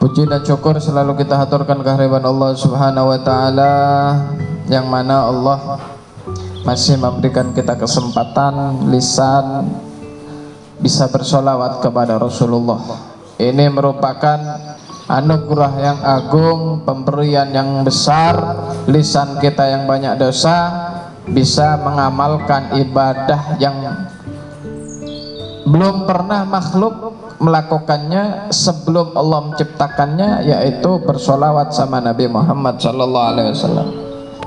Puji dan syukur selalu kita haturkan kehadiran Allah Subhanahu wa taala, yang mana Allah masih memberikan kita kesempatan lisan bisa bersolawat kepada Rasulullah. Ini merupakan anugerah yang agung, pemberian yang besar. Lisan kita yang banyak dosa bisa mengamalkan ibadah yang belum pernah makhluk melakukannya sebelum Allah menciptakannya, yaitu bersolawat sama Nabi Muhammad SAW.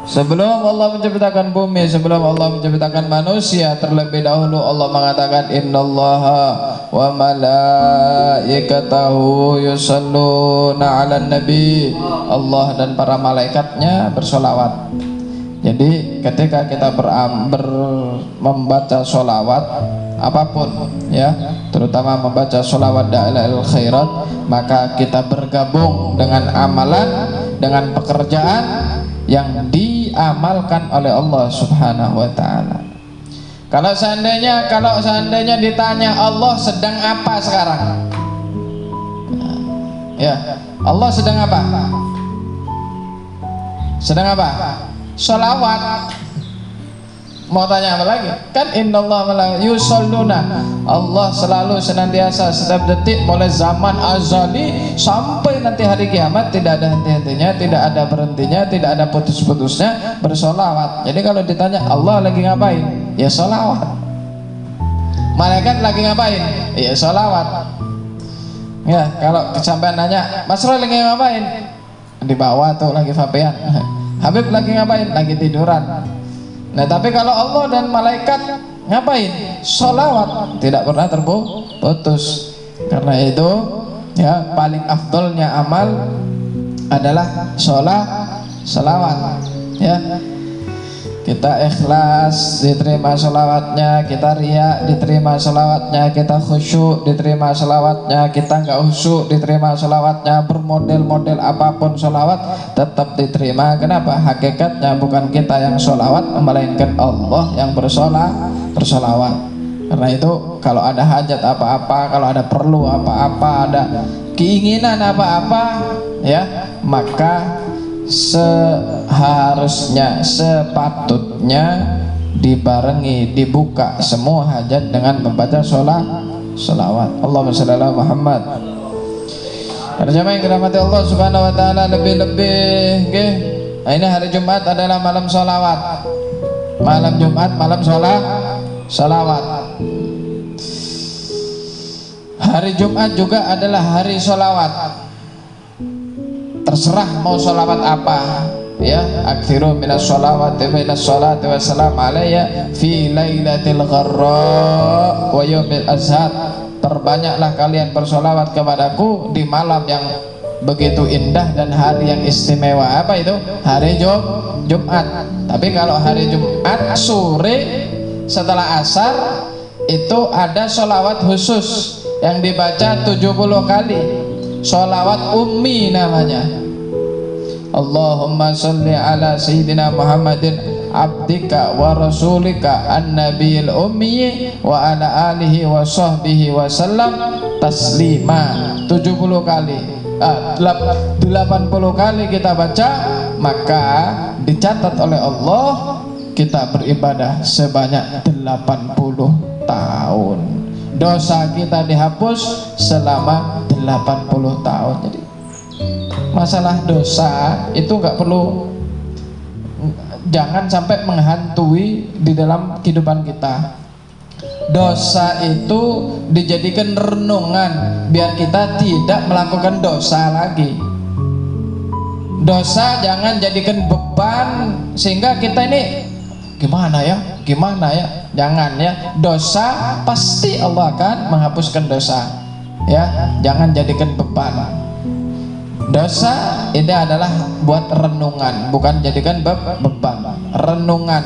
Sebelum Allah menciptakan bumi, sebelum Allah menciptakan manusia, terlebih dahulu Allah mengatakan innallaha wa malaikatahu yusalluna 'alan nabi. Allah dan para malaikatnya bersolawat. Jadi ketika kita membaca solawat apapun, ya, terutama membaca solawat da'ilal khairat, maka kita bergabung dengan amalan, dengan pekerjaan yang diamalkan oleh Allah Subhanahu wa taala. Kalau seandainya ditanya Allah sedang apa sekarang? Ya, Allah sedang apa? Sedang apa? Sholawat. Mau tanya apa lagi? Kan innallaha yusalluna. Allah selalu senantiasa setiap detik mulai zaman azali sampai nanti hari kiamat, tidak ada henti-hentinya, tidak ada berhentinya, tidak ada putus-putusnya bersolawat. Jadi kalau ditanya Allah lagi ngapain? Ya solawat. Malaikat lagi ngapain? Ya solawat. Ya, kalau kesampean nanya Mas Roy lagi ngapain? Di bawah tuh lagi vapean. Habib lagi ngapain? Lagi tiduran. Nah, tapi kalau Allah dan malaikat ngapain? Sholawat, tidak pernah terputus. Karena itu, ya, paling afdolnya amal adalah sholawat. Ya, kita ikhlas diterima sholawatnya, kita riya diterima sholawatnya, kita khusyuk diterima sholawatnya, kita nggak khusyuk diterima sholawatnya, bermodel-model apapun sholawat tetap diterima. Kenapa? Hakikatnya bukan kita yang sholawat, melainkan Allah yang bersolawat. Karena itu kalau ada hajat apa-apa, kalau ada perlu apa-apa, ada keinginan apa-apa, ya, maka seharusnya, sepatutnya dibarengi, dibuka semua hajat dengan membaca sholawat. Allahumma shalli ala Muhammad. Para jamaah yang dirahmati Allah Subhanahu wa taala, lebih-lebih ini hari Jumat adalah malam sholawat. Malam Jumat, malam sholawat. Hari Jumat juga adalah hari sholawat. Terserah mau sholawat apa, ya, akthiru minas sholawati minas sholati wassalam alayya fi lailatil gharra wa yaumil azhar. Perbanyaklah kalian bersolawat kepadaku di malam yang begitu indah dan hari yang istimewa. Apa itu? Hari Jumat. Tapi kalau hari Jumat sore setelah asar itu ada sholawat khusus yang dibaca 70 kali. Sholawat ummi namanya. Allahumma sholli ala sayyidina Muhammadin abdika wa rasulika an-nabiyil ummi wa ala alihi wa sahbihi wa sallam taslima. 70 kali, 80 kali kita baca, maka dicatat oleh Allah kita beribadah sebanyak 80 tahun. Dosa kita dihapus selama 80 tahun. Jadi masalah dosa itu nggak perlu, jangan sampai menghantui di dalam kehidupan kita. Dosa itu dijadikan renungan biar kita tidak melakukan dosa lagi. Dosa jangan jadikan beban sehingga kita ini gimana ya, jangan, ya. Dosa pasti Allah akan menghapuskan dosa, ya. Jangan jadikan beban. Dosa ini adalah buat renungan, bukan jadikan beban. Renungan,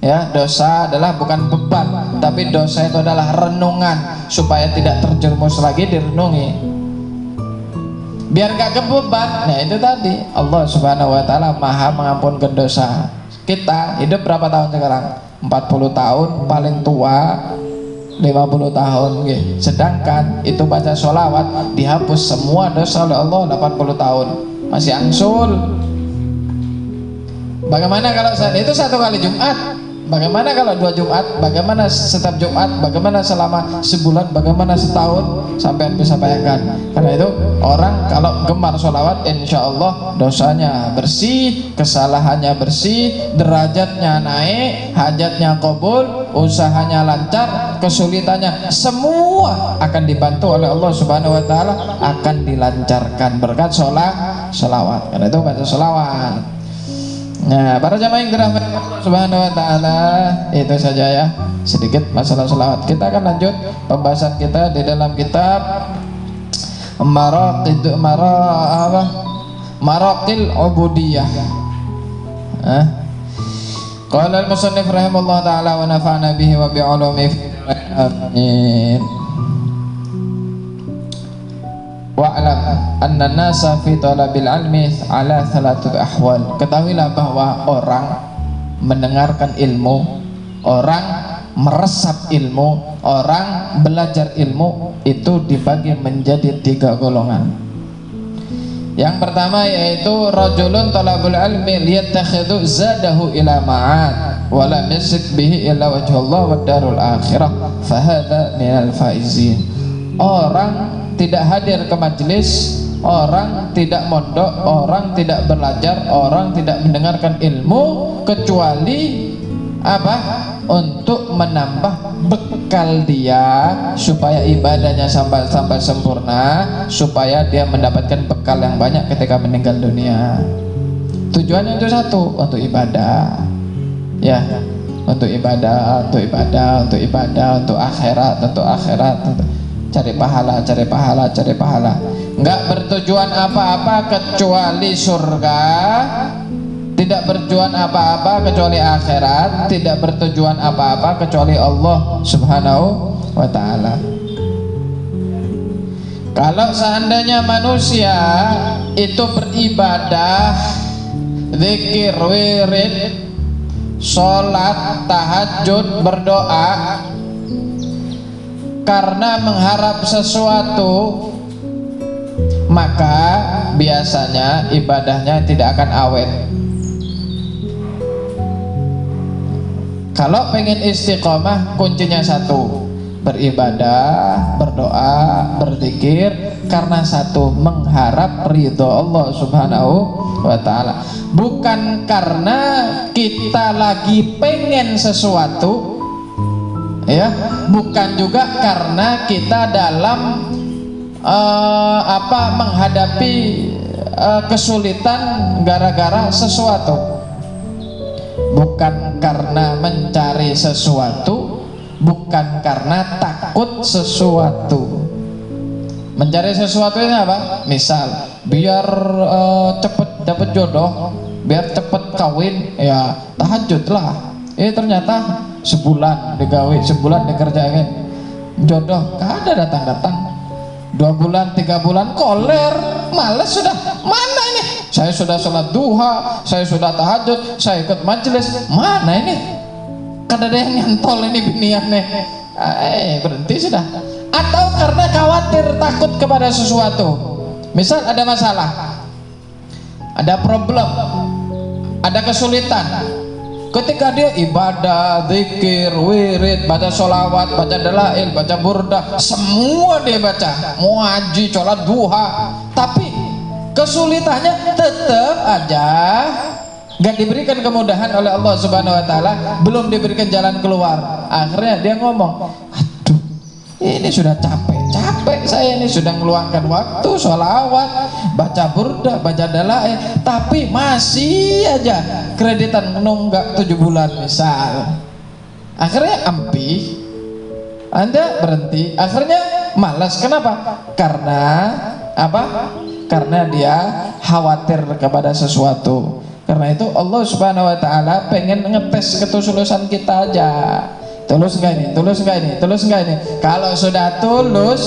ya. Dosa adalah bukan beban, tapi dosa itu adalah renungan supaya tidak terjerumus lagi direnungi, biar gak kebeban. Nah itu tadi, Allah Subhanahu wa taala maha mengampunkan dosa. Kita hidup berapa tahun sekarang? 40 tahun paling tua, 50 tahun nggih. Sedangkan itu baca sholawat dihapus semua dosa oleh Allah 80 tahun. Masih angsul. Bagaimana kalau saat itu 1 kali Jumat? Bagaimana kalau 2 Jumat? Bagaimana setiap Jumat? Bagaimana selama sebulan? Bagaimana setahun? Sampai bisa bayangkan. Karena itu orang kalau gemar sholawat, insya Allah dosanya bersih, kesalahannya bersih, derajatnya naik, hajatnya qabul, usahanya lancar, kesulitannya semua akan dibantu oleh Allah Subhanahu Wa Taala, akan dilancarkan berkat sholawat. Karena itu baca sholawat. Nah, para jamaah yang dirahmati Allah Subhanahu Wa Taala, itu saja ya sedikit masalah sholawat. Kita akan lanjut pembahasan kita di dalam kitab Maraqil Ubudiyah. Qala al-musannif rahimahullah taala wa nafa'na bihi wa bi'ulumihi. Amin. Wa'lam anna nasa fi talabil ilmi ala thalathati ahwal. Ketahuilah bahwa orang mendengarkan ilmu, orang meresap ilmu, orang belajar ilmu itu dibagi menjadi 3 golongan. Yang pertama yaitu rajulun talabul ilmi liyattakhidhu zadahu ila ma'ad wa lam yasik bihi illa wajhullah wa darul akhirah fa hadza minal faizin. Orang tidak hadir ke majelis, orang tidak mondok, orang tidak belajar, orang tidak mendengarkan ilmu kecuali apa? Untuk menambah bekal dia supaya ibadahnya sampai sempurna, supaya dia mendapatkan bekal yang banyak ketika meninggal dunia. Tujuannya itu satu, untuk ibadah. Ya, untuk ibadah, untuk akhirat, cari pahala. Enggak bertujuan apa-apa kecuali surga, tidak bertujuan apa-apa kecuali akhirat, tidak bertujuan apa-apa kecuali Allah Subhanahu wa Ta'ala. Kalau seandainya manusia itu beribadah, zikir, wirid, sholat, tahajud, berdoa karena mengharap sesuatu, maka biasanya ibadahnya tidak akan awet. Kalau pengen istiqomah, kuncinya satu, beribadah, berdoa, berzikir karena satu, mengharap ridho Allah Subhanahu wa Ta'ala, bukan karena kita lagi pengen sesuatu, ya, bukan juga karena kita dalam menghadapi kesulitan gara-gara sesuatu, bukan karena mencari sesuatu, bukan karena takut sesuatu. Mencari sesuatu ini apa? Misal biar cepet dapat jodoh, biar cepet kawin, ya tahajud lah. Ternyata sebulan digawe, sebulan dikerjain, jodoh gak ada datang-datang. 2 bulan, 3 bulan koler, males sudah. Mana ini? Saya sudah sholat duha, saya sudah tahajud, saya ikut majelis, mana ini? Kada ada yang nyantol ini biniannya. Berhenti sudah. Atau karena khawatir, takut kepada sesuatu. Misal ada masalah, ada problem, ada kesulitan. Ketika dia ibadah, zikir, wirid, baca sholawat, baca dalail, baca burdah, semua dia baca, mau haji, sholat duha, tapi kesulitannya tetap aja gak diberikan kemudahan oleh Allah Subhanahu wa Ta'ala, belum diberikan jalan keluar. Akhirnya dia ngomong, aduh, ini sudah capek saya ini, sudah meluangkan waktu sholawat, baca burdah, baca dalail, tapi masih aja kreditan nunggak 7 bulan misal. Akhirnya ampi, Anda berhenti, akhirnya malas. Kenapa? Karena apa? Karena dia khawatir kepada sesuatu. Karena itu Allah Subhanahu wa Ta'ala pengen ngetes ketulusan kita aja. Tulus enggak ini? Tulus enggak ini? Tulus enggak ini? Kalau sudah tulus,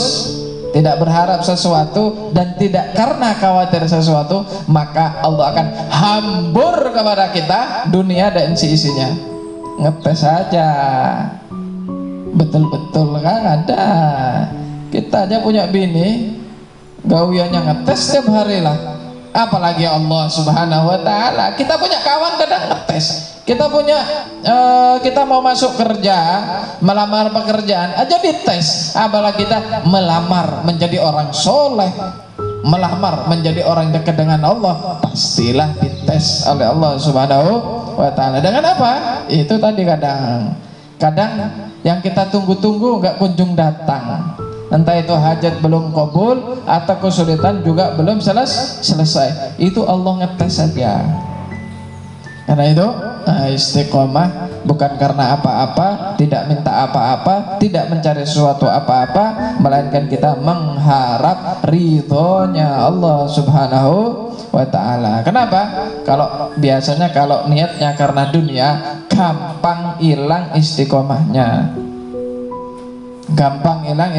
tidak berharap sesuatu dan tidak karena khawatir sesuatu, maka Allah akan hambur kepada kita dunia dan isi-isinya. Ngetes saja. Betul-betul kan ada. Kita aja punya bini gawiannya ngetes setiap hari lah, apalagi Allah Subhanahu wa taala. Kita punya kawan kadang ngetes. Kita punya kita mau masuk kerja, melamar pekerjaan aja dites. Apalagi kita melamar menjadi orang soleh, melamar menjadi orang dekat dengan Allah, pastilah dites oleh Allah Subhanahu wa taala. Dengan apa? Itu tadi kadang yang kita tunggu-tunggu nggak kunjung datang. Entah itu hajat belum kabul atau kesulitan juga belum selesai. Itu Allah ngetes saja. Karena itu istiqomah bukan karena apa-apa, tidak minta apa-apa, tidak mencari sesuatu apa-apa, melainkan kita mengharap ridhonya Allah Subhanahu wa ta'ala. Kenapa? Kalau biasanya kalau niatnya karena dunia, gampang hilang istiqomahnya, gampang hilang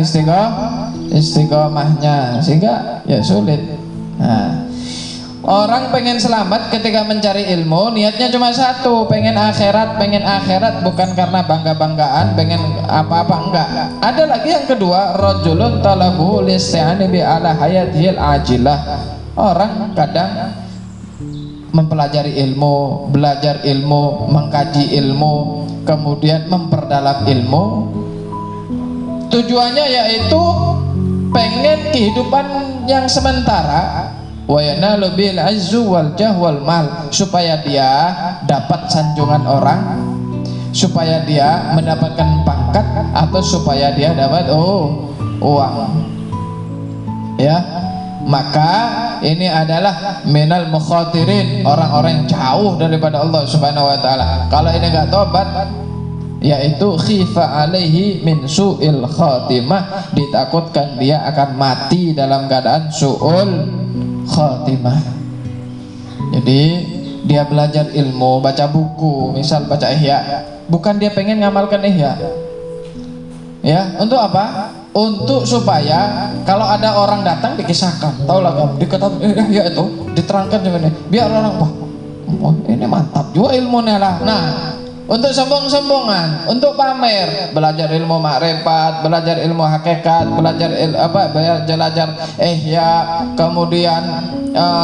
istiqomahnya, sehingga ya sulit. Nah, orang pengen selamat ketika mencari ilmu, niatnya cuma satu, pengen akhirat bukan karena bangga-banggaan, pengen apa-apa, enggak. Ada lagi yang kedua, rajulun talabu listi'ani bi ala hayatihil ajilah. Orang kadang mempelajari ilmu, belajar ilmu, mengkaji ilmu, kemudian memperdalam ilmu. Tujuannya yaitu pengen kehidupan yang sementara, wa yanalu bil azzu wal jah wal mal, supaya dia dapat sanjungan orang, supaya dia mendapatkan pangkat, atau supaya dia dapat uang. Ya, maka ini adalah minal mukhatirin, orang-orang yang jauh daripada Allah Subhanahu wa taala. Kalau ini enggak tobat, yaitu khifa alaihi min su'il khatimah, ditakutkan dia akan mati dalam keadaan su'ul khatimah. Jadi dia belajar ilmu, baca buku, misal baca Ihya, bukan dia pengen ngamalkan Ihya. Ya, untuk apa? Untuk supaya kalau ada orang datang dikisahkan, tahu lah kamu, dikatakan Ihya itu diterangkan sebenarnya, biar orang wah, ini mantap juga ilmunya lah. Nah, untuk sombong-sombongan, untuk pamer, belajar ilmu makrifat, belajar ilmu hakikat, belajar Ihya, kemudian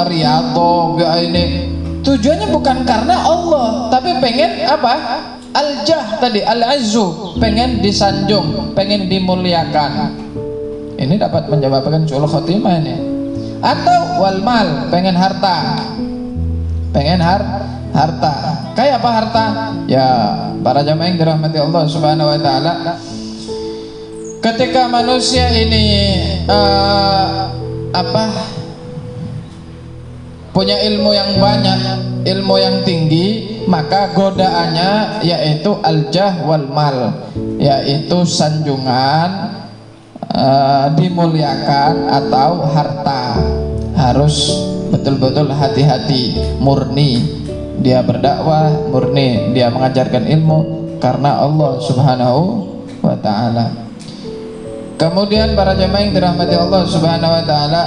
riyadhah, ini tujuannya bukan karena Allah, tapi pengen apa? Al-jah tadi, al-azzu, pengen disanjung, pengen dimuliakan. Ini dapat menyebabkan su'ul khotimah ini. Atau wal mal, pengen harta, pengen harta. Kayak apa harta? Ya, para jamaah yang dirahmati Allah Subhanahu wa taala, ketika manusia ini punya ilmu yang banyak, ilmu yang tinggi, maka godaannya yaitu al-jah wal mal, yaitu sanjungan, dimuliakan atau harta. Harus betul-betul hati-hati, murni dia berdakwah, murni dia mengajarkan ilmu karena Allah Subhanahu wa taala. Kemudian para jemaah yang dirahmati Allah Subhanahu wa taala,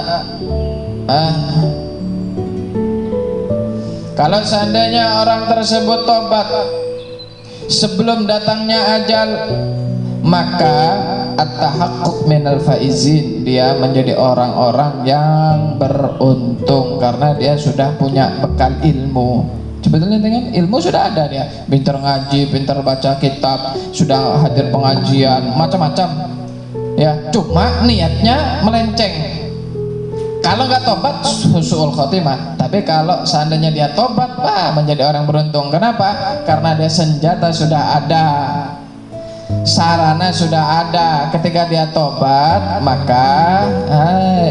kalau seandainya orang tersebut tobat sebelum datangnya ajal, maka at-tahaqquq minal faizin, dia menjadi orang-orang yang beruntung karena dia sudah punya bekal ilmu. Sebetulnya dengan ilmu sudah ada, dia pintar ngaji, pintar baca kitab, sudah hadir pengajian, macam-macam. Ya, cuma niatnya melenceng. Kalau nggak tobat, su'ul khotimah. Tapi kalau seandainya dia tobat, menjadi orang beruntung. Kenapa? Karena dia senjata sudah ada, sarana sudah ada. Ketika dia tobat, maka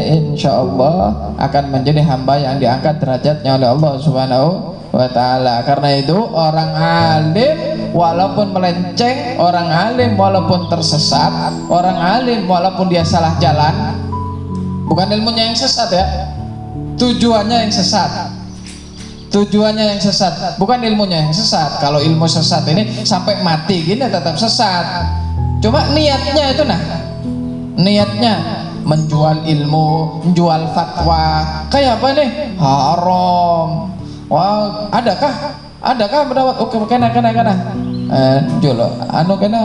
insya Allah akan menjadi hamba yang diangkat derajatnya oleh Allah Subhanahu wa ta'ala. Karena itu orang alim walaupun melenceng, orang alim walaupun tersesat, orang alim walaupun dia salah jalan, bukan ilmunya yang sesat ya, tujuannya yang sesat, tujuannya yang sesat, bukan ilmunya yang sesat. Kalau ilmu sesat ini sampai mati gini tetap sesat, cuma niatnya itu, niatnya menjual ilmu, menjual fatwa, kayak apa nih, haram. Wah, adakah mendapat? Oke, kena jual anu kena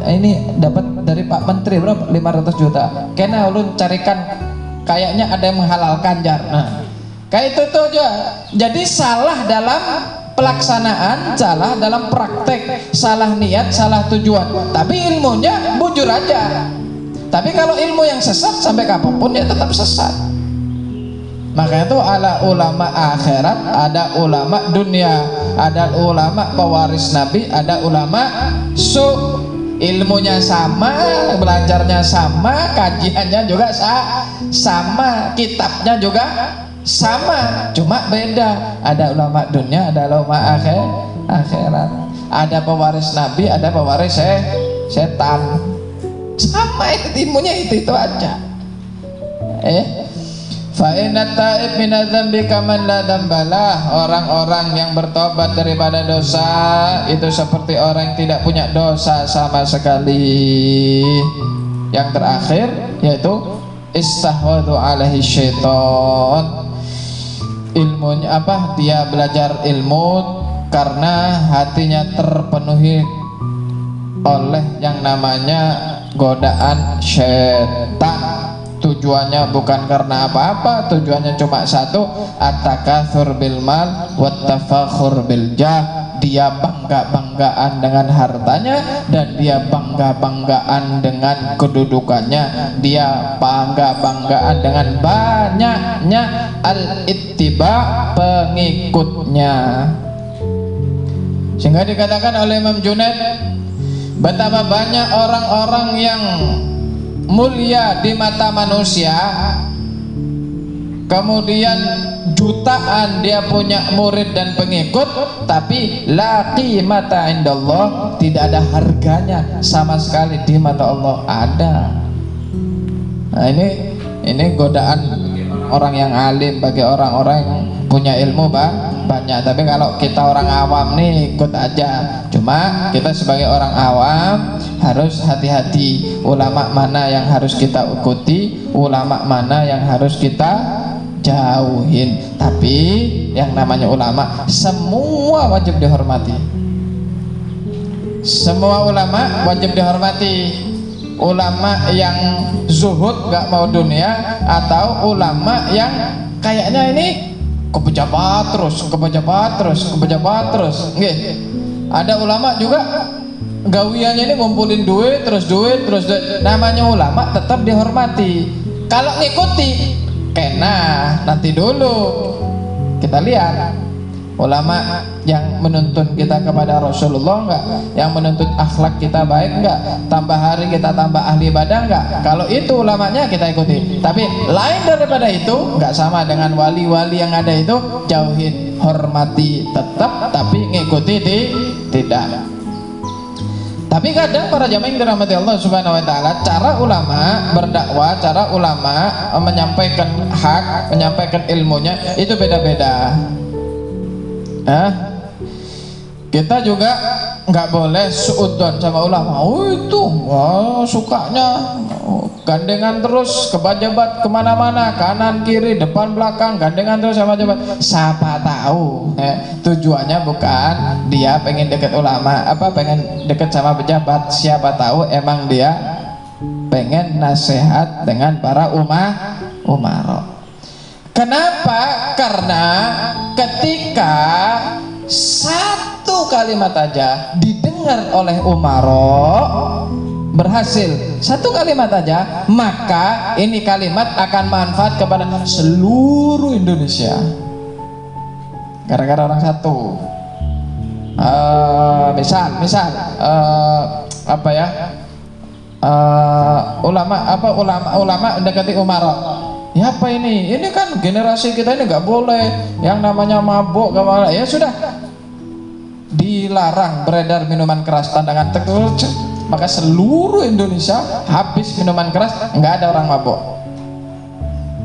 ini dapat dari Pak Menteri berapa 500 juta kena ulun carikan, kayaknya ada yang menghalalkan jar. Nah kayak itu tuh aja. Jadi salah dalam pelaksanaan, salah dalam praktek, salah niat, salah tujuan, tapi ilmunya bujur aja. Tapi kalau ilmu yang sesat sampai kapanpun ya tetap sesat. Makanya itu ada ulama akhirat, ada ulama dunia, ada ulama pewaris Nabi, ada ulama ilmunya sama, belajarnya sama, kajiannya juga sama, kitabnya juga sama, cuma beda. Ada ulama dunia, ada ulama akhirat, ada pewaris Nabi, ada pewaris setan. Sama ilmunya itu aja. Fa inna ta'ib minadz dzambi kaman la dzambalah. Orang-orang yang bertobat daripada dosa itu seperti orang yang tidak punya dosa sama sekali. Yang terakhir yaitu istahwadhu alaihi syaiton. Ilmunya apa? Dia belajar ilmu karena hatinya terpenuhi oleh yang namanya godaan syaitan. Tujuannya bukan karena apa-apa, tujuannya cuma satu, at-takatsur bil mal wat tafakhur bil jah. Dia bangga-banggaan dengan hartanya dan dia bangga-banggaan dengan kedudukannya. Dia bangga-banggaan dengan banyaknya al-ittiba, pengikutnya. Sehingga dikatakan oleh Imam Junaid, betapa banyak orang-orang yang mulia di mata manusia, kemudian jutaan dia punya murid dan pengikut, tapi la qimata indallah, tidak ada harganya sama sekali di mata Allah. Ada. Nah ini godaan orang yang alim, bagi orang-orang yang punya ilmu banyak. Tapi kalau kita orang awam nih ikut aja. Cuma kita sebagai orang awam harus hati-hati, ulama mana yang harus kita ikuti, ulama mana yang harus kita jauhin. Tapi yang namanya ulama semua wajib dihormati. Semua ulama wajib dihormati. Ulama yang zuhud gak mau dunia, atau ulama yang kayaknya ini kepejabat terus. Nggih. Ada ulama juga gawiannya ini ngumpulin duit terus. Namanya ulama tetap dihormati. Kalau ngikuti kena, nanti dulu kita lihat ulama yang menuntun kita kepada Rasulullah enggak, yang menuntut akhlak kita baik enggak, tambah hari kita tambah ahli ibadah enggak. Kalau itu ulamanya kita ikuti. Tapi lain daripada itu enggak sama dengan wali-wali yang ada itu, jauhin, hormati tetap, tapi ngikuti tidak. Tapi kadang para jamaah yang dirahmati Allah Subhanahu wa taala, cara ulama berdakwah, cara ulama menyampaikan hak, menyampaikan ilmunya itu beda-beda. Kita juga nggak boleh suudzon sama ulama. Sukanya gandengan terus ke pejabat kemana-mana, kanan kiri depan belakang, gandengan terus sama pejabat. Siapa tahu tujuannya bukan dia pengen deket ulama, pengen deket sama pejabat. Siapa tahu emang dia pengen nasihat dengan para umaro. Kenapa? Karena ketika satu kalimat aja didengar oleh umaro, berhasil satu kalimat aja, maka ini kalimat akan manfaat kepada seluruh Indonesia gara-gara orang satu. Misal ulama mendekati umaro. Ya apa ini? Ini kan generasi kita ini nggak boleh yang namanya mabuk, gak boleh. Ya sudah, dilarang beredar minuman keras, tandangan tegur, maka seluruh Indonesia habis minuman keras, nggak ada orang mabuk.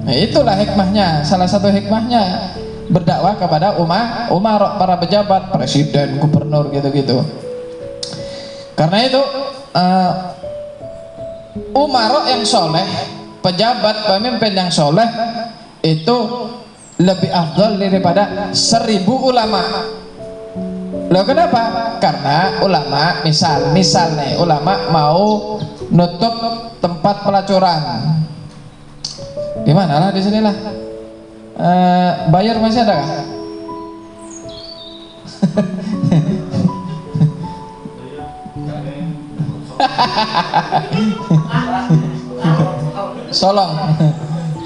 Nah, itulah hikmahnya, salah satu hikmahnya berdakwah kepada umar, para pejabat, presiden, gubernur, gitu-gitu. Karena itu umar yang soleh, pejabat, pemimpin yang soleh itu lebih afdal daripada 1000 ulama, Loh kenapa? Karena ulama misal nih ulama mau nutup tempat pelacuran. Di mana lah, di sinilah. Bayar masih ada kah?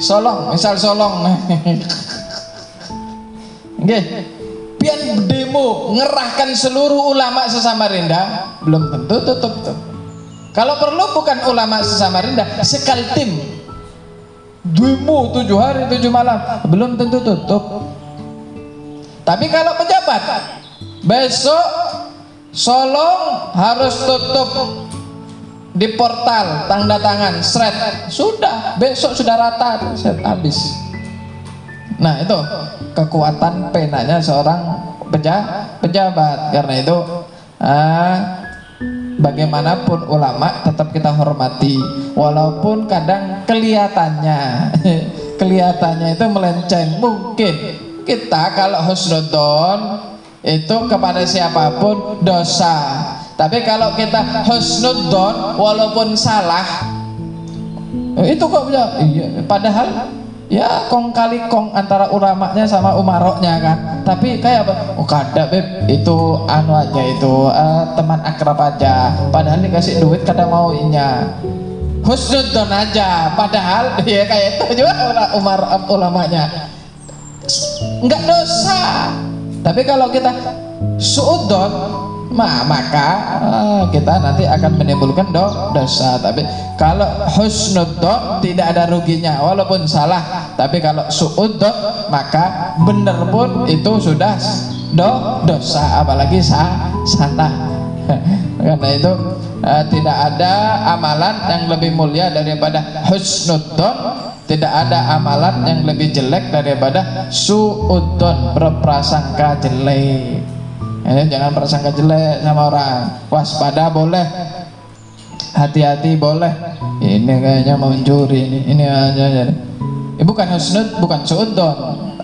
Solong, misal Solong. Nggih, pian demo ngerahkan seluruh ulama sesamarinda, belum tentu tutup tuh. Kalau perlu bukan ulama sesamarinda, sekaltim demo 7 hari 7 malam, belum tentu tutup. Tapi kalau pejabat, besok Solong harus tutup di portal, tanda tangan, shred, sudah, besok sudah rata, habis. Nah itu kekuatan penanya seorang pejabat. Karena itu bagaimanapun ulama tetap kita hormati, walaupun kadang kelihatannya itu melenceng. Mungkin kita kalau husnudzon itu kepada siapapun dosa, tapi kalau kita husnudzon walaupun salah, itu kok bisa iya, padahal ya kong kali kong antara ulamanya sama umaroknya kan. Tapi kayak apa? Oh kada beb, itu anu aja, itu teman akrab aja, padahal dikasih duit kada maunya. Husnudzon aja, padahal ya kayak itu juga ulamanya enggak dosa. Tapi kalau kita suudzon, maka kita nanti akan menimbulkan dosa. Tapi kalau husnudzon tidak ada ruginya walaupun salah. Tapi kalau suudzon maka benar pun itu sudah dosa, apalagi salah. Karena itu tidak ada amalan yang lebih mulia daripada husnudzon. Tidak ada amalan yang lebih jelek daripada suudzon, berprasangka jelek. Jangan prasangka jelek sama orang. Waspada boleh, hati-hati boleh. Ini kayaknya mau mencuri ini aja. Bukan bukan suudzon.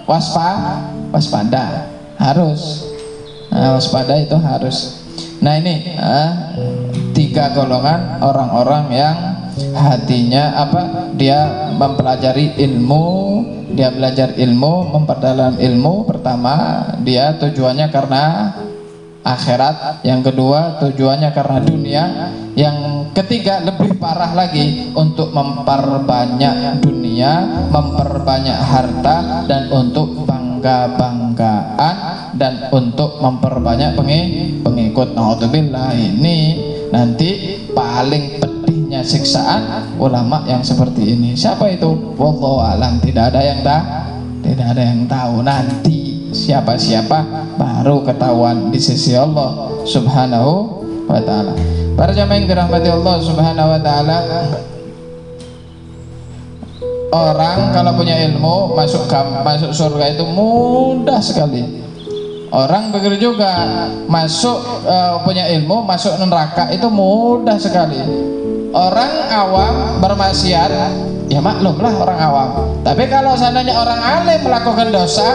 Waspada harus. Waspada itu harus. Nah ini 3 golongan orang-orang yang hatinya dia mempelajari ilmu, dia belajar ilmu, memperdalam ilmu. Pertama, dia tujuannya karena akhirat. Yang kedua, tujuannya karena dunia. Yang ketiga, lebih parah lagi, untuk memperbanyak dunia, memperbanyak harta, dan untuk bangga-banggaan, dan untuk memperbanyak pengikut. Naudzubillah, ini nanti paling pedihnya siksaan ulama yang seperti ini. Siapa itu? Wallahu alam, tidak ada yang tahu. Nanti siapa-siapa baru ketahuan di sisi Allah Subhanahu wa ta'ala. Para jamaah yang dirahmati Allah Subhanahu wa ta'ala, orang kalau punya ilmu masuk surga itu mudah sekali. Orang begitu juga punya ilmu masuk neraka itu mudah sekali. Orang awam bermaksiat, ya maklumlah orang awam. Tapi kalau seandainya orang alim melakukan dosa,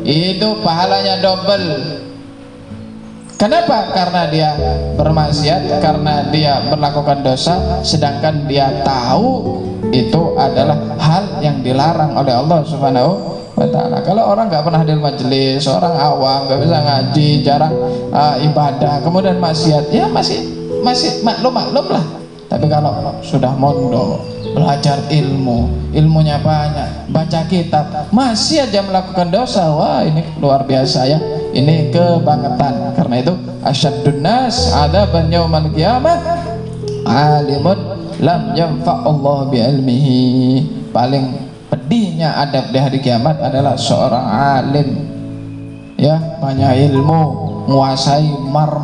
itu pahalanya double. Kenapa? Karena dia bermaksiat, karena dia melakukan dosa, sedangkan dia tahu itu adalah hal yang dilarang oleh Allah Subhanahu wa ta'ala. Kalau orang nggak pernah hadir majelis, orang awam, nggak bisa ngaji, jarang ibadah, kemudian maksiat, ya masih maklum lah. Tapi kalau sudah mondok, belajar ilmunya banyak, baca kitab, masih aja melakukan dosa, wah ini luar biasa ya, ini kebangetan. Karena itu asyaddun nas adzaban yaumal qiyamah alimun lam yanfa'ullah bi ilmihi. Paling pedihnya adab di hari kiamat adalah seorang alim, ya, banyak ilmu, menguasai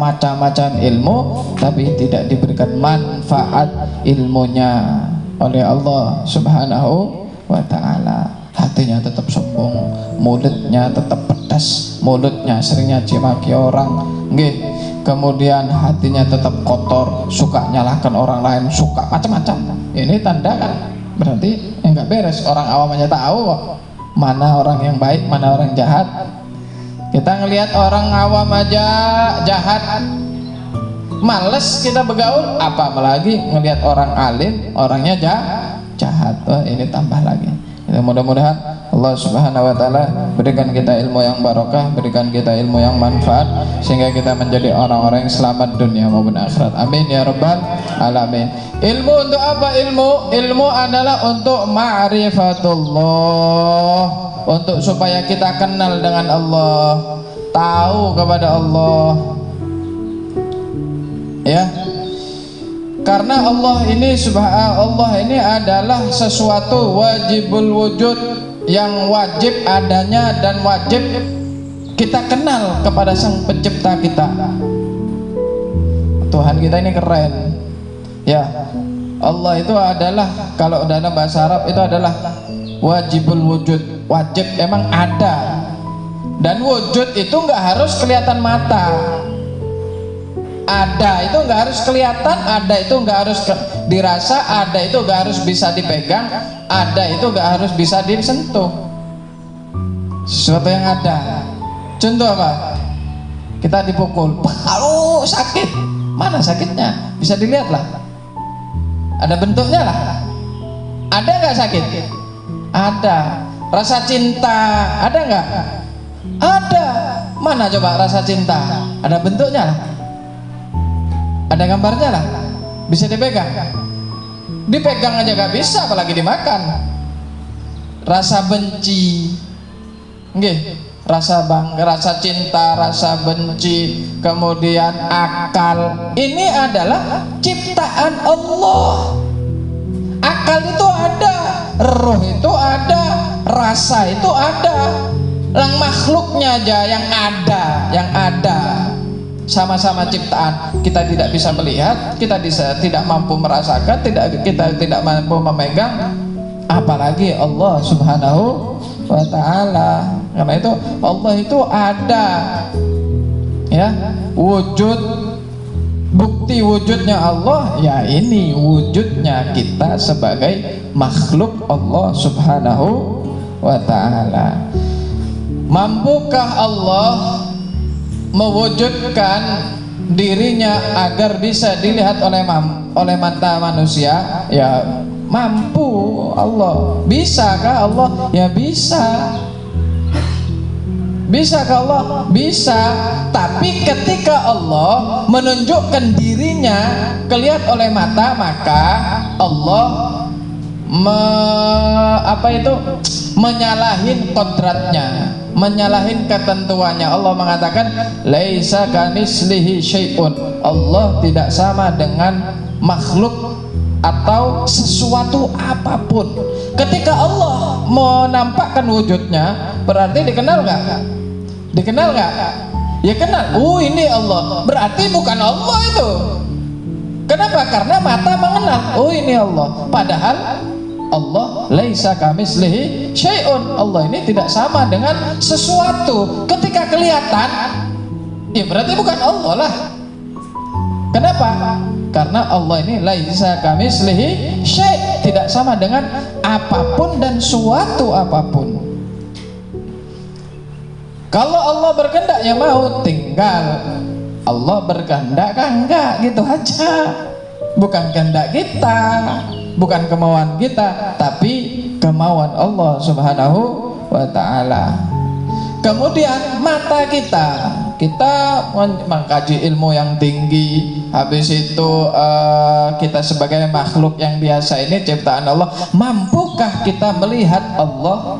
macam-macam ilmu, tapi tidak diberikan manfaat ilmunya oleh Allah Subhanahu wa ta'ala. Hatinya tetap sombong, mulutnya tetap pedas, mulutnya seringnya cimaki orang, kemudian hatinya tetap kotor, suka nyalahkan orang lain, suka macam-macam. Ini tanda kan berarti enggak beres. Orang awam aja tahu kok mana orang yang baik, mana orang jahat. Kita ngelihat orang awam aja jahat, males kita bergaul, apalagi ngelihat orang alim, orangnya jahat. Wah, ini tambah lagi. Mudah-mudahan Allah Subhanahu wa taala berikan kita ilmu yang barokah, berikan kita ilmu yang manfaat, sehingga kita menjadi orang-orang yang selamat dunia maupun akhirat. Amin ya rabbal alamin. Ilmu untuk apa? Ilmu adalah untuk ma'rifatullah, untuk supaya kita kenal dengan Allah, tahu kepada Allah. Ya. Karena Allah ini adalah sesuatu wajibul wujud, yang wajib adanya dan wajib kita kenal kepada Sang Pencipta kita. Tuhan kita ini keren. Ya. Allah itu adalah, kalau dalam bahasa Arab itu adalah wajibul wujud. Wajib emang ada. Dan wujud itu nggak harus kelihatan mata. Ada itu nggak harus kelihatan, ada itu nggak harus dirasa, ada itu nggak harus bisa dipegang, ada itu nggak harus bisa disentuh. Sesuatu yang ada. Contoh apa? Kita dipukul, aduh sakit. Mana sakitnya? Bisa dilihat lah. Ada bentuknya lah. Ada nggak sakit? Ada. Rasa cinta ada nggak? Ada. Mana coba rasa cinta? Ada bentuknya lah. Ada gambarnya lah, bisa dipegang. Dipegang aja gak bisa, apalagi dimakan. Rasa benci, rasa cinta, rasa benci, kemudian akal. Ini adalah ciptaan Allah. Akal itu ada, roh itu ada, rasa itu ada. Lang makhluknya aja yang ada. Sama-sama ciptaan, kita tidak bisa melihat, kita tidak mampu merasakan, kita tidak mampu memegang, apalagi Allah Subhanahu wa ta'ala. Karena itu Allah itu ada, ya, wujud, bukti wujudnya Allah, ya ini wujudnya kita sebagai makhluk Allah Subhanahu wa ta'ala. Mampukah Allah mewujudkan dirinya agar bisa dilihat oleh mata manusia? Ya mampu Allah. Bisakah Allah? Ya bisa. Bisakah Allah? Bisa. Tapi ketika Allah menunjukkan dirinya kelihatan oleh mata, maka Allah menyalahin kodratnya, menyalahin ketentuannya. Allah mengatakan laisa kamitslihi syai'un. Allah tidak sama dengan makhluk atau sesuatu apapun. Ketika Allah menampakkan wujudnya, berarti dikenal nggak? Dikenal nggak? Ya kenal. Ini Allah. Berarti bukan Allah itu. Kenapa? Karena mata mengenal. Ini Allah. Padahal Allah laisa kamitslihi syai'un. Allah ini tidak sama dengan sesuatu. Ketika kelihatan, ya berarti bukan Allah lah. Kenapa? Karena Allah ini laisa kamitslihi syai', tidak sama dengan apapun dan suatu apapun. Kalau Allah berkehendak ya mau, tinggal Allah berkehendak kan enggak, gitu aja. Bukan kehendak kita, bukan kemauan kita, tapi kemauan Allah Subhanahu wa ta'ala. Kemudian mata kita mengkaji ilmu yang tinggi, habis itu kita sebagai makhluk yang biasa ini ciptaan Allah, mampukah kita melihat Allah?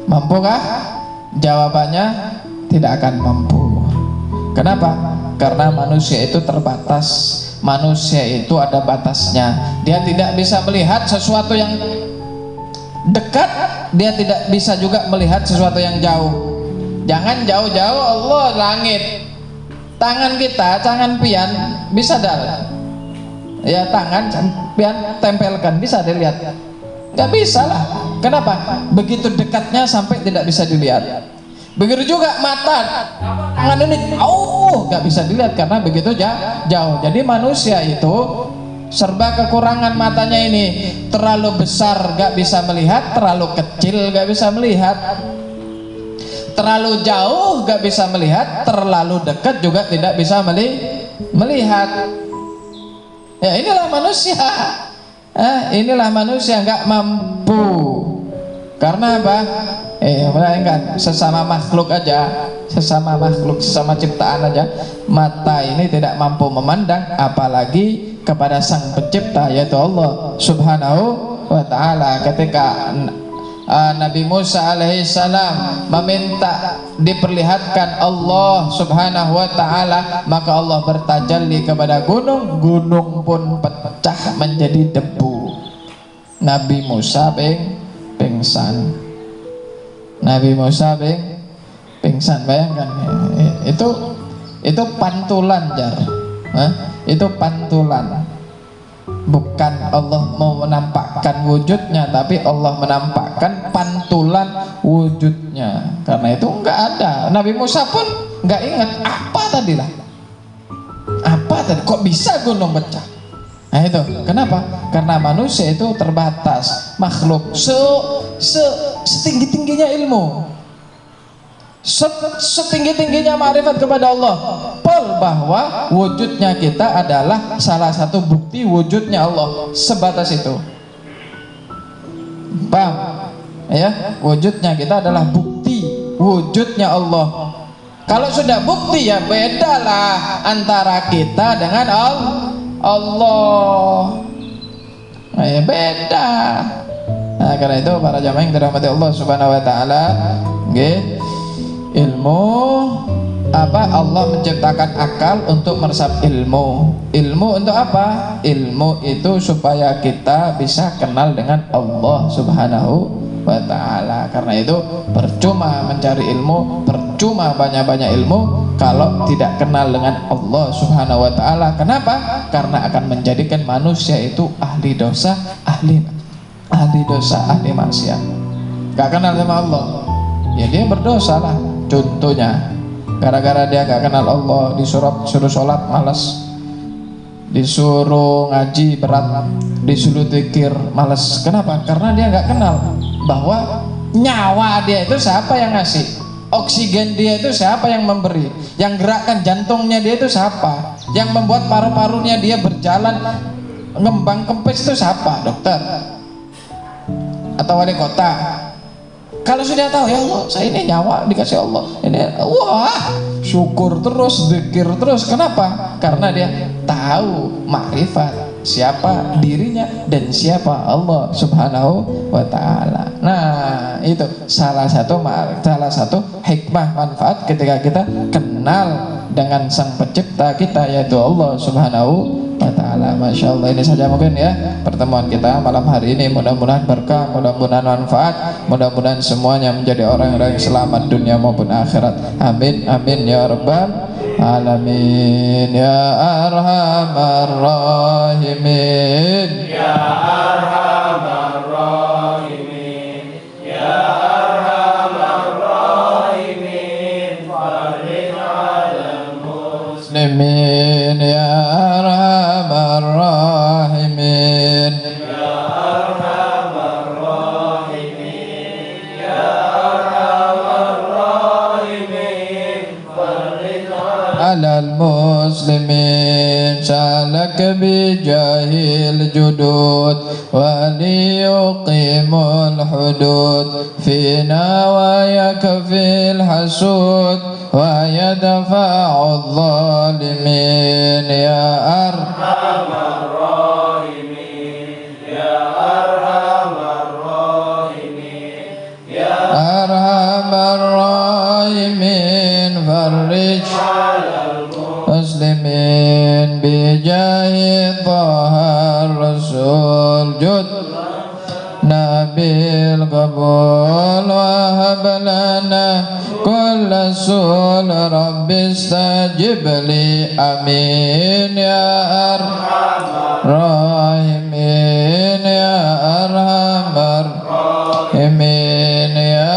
Mampukah? Jawabannya tidak akan mampu. Kenapa? Karena manusia itu terbatas. Manusia itu ada batasnya. Dia tidak bisa melihat sesuatu yang dekat, dia tidak bisa juga melihat sesuatu yang jauh. Jangan jauh-jauh Allah langit. Tangan kita, tangan pian bisa dah. Ya tangan pian tempelkan, bisa dilihat. Gak bisa lah. Kenapa? Begitu dekatnya sampai tidak bisa dilihat. Begitu juga mata, tangan ini gak bisa dilihat karena begitu jauh. Jadi manusia itu serba kekurangan matanya ini. Terlalu besar gak bisa melihat, terlalu kecil gak bisa melihat. terlalu jauh gak bisa melihat, terlalu dekat juga tidak bisa melihat. Ya inilah manusia. Inilah manusia nggak mampu. Karena apa? Melainkan sesama makhluk aja, sesama ciptaan aja, mata ini tidak mampu memandang, apalagi kepada Sang Pencipta yaitu Allah Subhanahu wa Ta'ala. Ketika Nabi Musa alaihissalam meminta diperlihatkan Allah Subhanahu wa Ta'ala, maka Allah bertajalli kepada gunung, gunung pun pecah menjadi debu. Nabi Musa pingsan. Nabi Musa pingsan. Bayangkan, itu pantulan, Jar. Itu pantulan. Bukan Allah mau menampakkan wujudnya, tapi Allah menampakkan pantulan wujudnya. Karena itu enggak ada. Nabi Musa pun enggak ingat apa tadi lah. Apa tadi? Kok bisa gunung pecah? Nah itu kenapa? Karena manusia itu terbatas, makhluk setinggi-tingginya ilmu, setinggi-tingginya ma'rifat kepada Allah, bahwa wujudnya kita adalah salah satu bukti wujudnya Allah, sebatas itu. Paham? Ya, wujudnya kita adalah bukti wujudnya Allah. Kalau sudah bukti ya bedalah antara kita dengan Allah. Ya beda. Nah, karena itu para jamaah yang dirahmati Allah Subhanahu wa Ta'ala, ilmu Allah menciptakan akal untuk meresap ilmu. Ilmu untuk apa? Ilmu itu supaya kita bisa kenal dengan Allah Subhanahu wa Ta'ala. Karena itu percuma mencari ilmu, percuma banyak-banyak ilmu kalau tidak kenal dengan Allah Subhanahu wa Ta'ala. Kenapa? Karena akan menjadikan manusia itu ahli dosa, ahli maksiat. Gak kenal sama Allah, ya dia berdosa lah. Contohnya, gara-gara dia gak kenal Allah, suruh sholat malas, disuruh ngaji berat, disuruh zikir malas. Kenapa? Karena dia gak kenal bahwa nyawa dia itu siapa yang ngasih, oksigen dia itu siapa yang memberi, yang gerakkan jantungnya dia itu siapa, yang membuat paru-parunya dia berjalan ngembang kempis itu siapa? Dokter atau wali kota? Kalau sudah tahu, ya Allah, saya ini nyawa dikasih Allah, ini wah syukur terus, zikir terus. Kenapa? Karena dia tahu makrifat siapa dirinya dan siapa Allah Subhanahu wa Ta'ala. Nah itu salah satu hikmah manfaat ketika kita kenal dengan Sang Pencipta kita yaitu Allah Subhanahu wa Ta'ala. Masya Allah, ini saja mungkin ya pertemuan kita malam hari ini. Mudah-mudahan berkah, mudah-mudahan manfaat, mudah-mudahan semuanya menjadi orang-orang yang selamat dunia maupun akhirat. Amin, amin ya rabbal alamin. Ya arhamar rahimin, ya arhamar rahimin, ya arhamar rahimin. Farij 'alal muslimin, ya arhamar rahimin, ya arhamar rahimin, ya arhamar rahimin. Farij 'alal muslimin. Shalak bijahil judud waliyuqimul hudud fina wa yakfil hasud wa yadfa'ul zalimin. Ya arhamar rahimin, ya arhamar rahimin, ya arhamar rahimin. Farij 'alal muslimin bijahi Thahar Rasul Jud Nabil Qabul wa hablana kulla sul Rabbi stajib li. Amin ya arhamar rahimin, ya arhamar rahimin, ya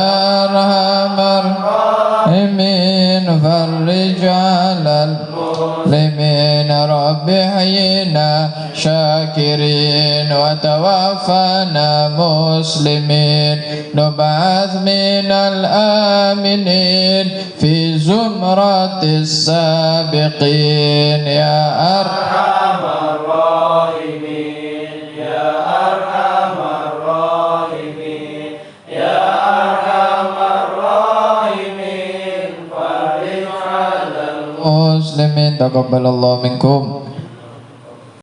arhamar rahimin. Farij 'alal muslimin. Rabbi hayyina syakirin wa وتوفنا مسلمين نبعث من الآمنين في زمرة السابقين يا أرحم الراحمين يا أرحم الراحمين يا أرحم الراحمين فرج على المسلمين تقبل الله منكم